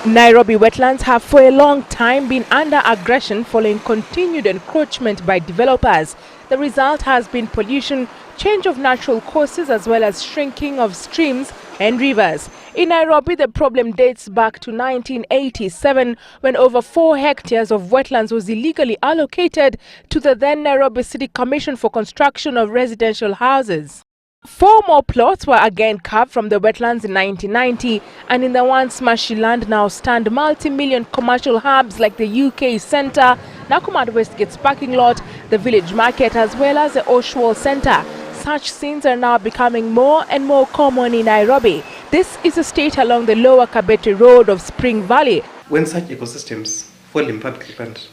Nairobi wetlands have for a long time been under aggression following continued encroachment by developers. The result has been pollution, change of natural courses as well as shrinking of streams and rivers. In Nairobi, the problem dates back to 1987 when over 4 hectares of wetlands was illegally allocated to the then Nairobi City Commission for construction of residential houses. 4 more plots were again carved from the wetlands in 1990, and in the once marshy land now stand multi-million commercial hubs like the UK Centre, Nakumatt Westgate's parking lot, the village market as well as the Oshwall Centre. Such scenes are now becoming more and more common in Nairobi. This is a state along the lower Kabete Road of Spring Valley. When such ecosystems fall in public land,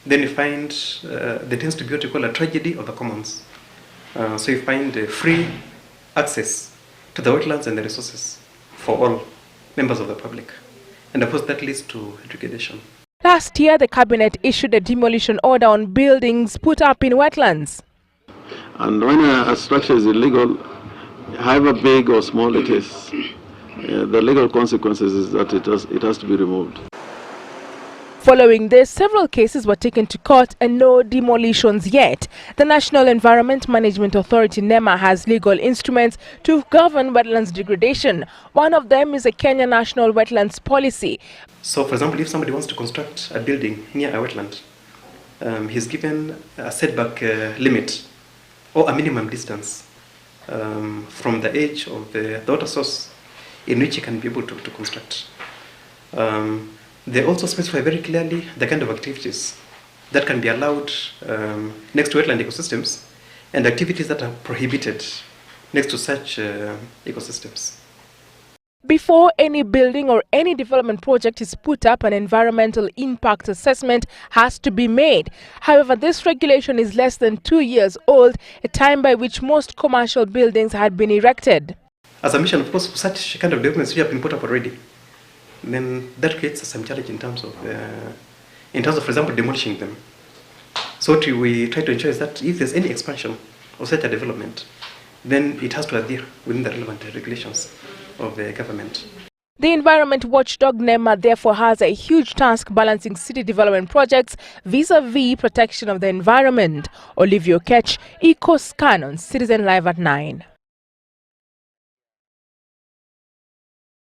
then you find there tends to be what you call a tragedy of the commons. So you find free access to the wetlands and the resources for all members of the public. And of course that leads to degradation. Last year, the cabinet issued a demolition order on buildings put up in wetlands. And when a structure is illegal, however big or small it is, the legal consequences is that it has to be removed. Following this, several cases were taken to court and no demolitions yet. The National Environment Management Authority NEMA has legal instruments to govern wetlands degradation. One of them is a Kenya National Wetlands Policy. So for example, if somebody wants to construct a building near a wetland, he's given a setback limit or a minimum distance from the edge of the water source in which he can be able to construct. They also specify very clearly the kind of activities that can be allowed next to wetland ecosystems and activities that are prohibited next to such ecosystems. Before any building or any development project is put up, an environmental impact assessment has to be made. However, this regulation is less than 2 years old, a time by which most commercial buildings had been erected. As a mission, of course, for such kind of developments which have been put up already, then that creates some challenge in terms of, for example, demolishing them. So what we try to ensure is that if there's any expansion of such a development, then it has to adhere within the relevant regulations of the government. The environment watchdog NEMA therefore has a huge task balancing city development projects vis-a-vis protection of the environment. Olivia Ketch, Ecoscan on Citizen Live at 9.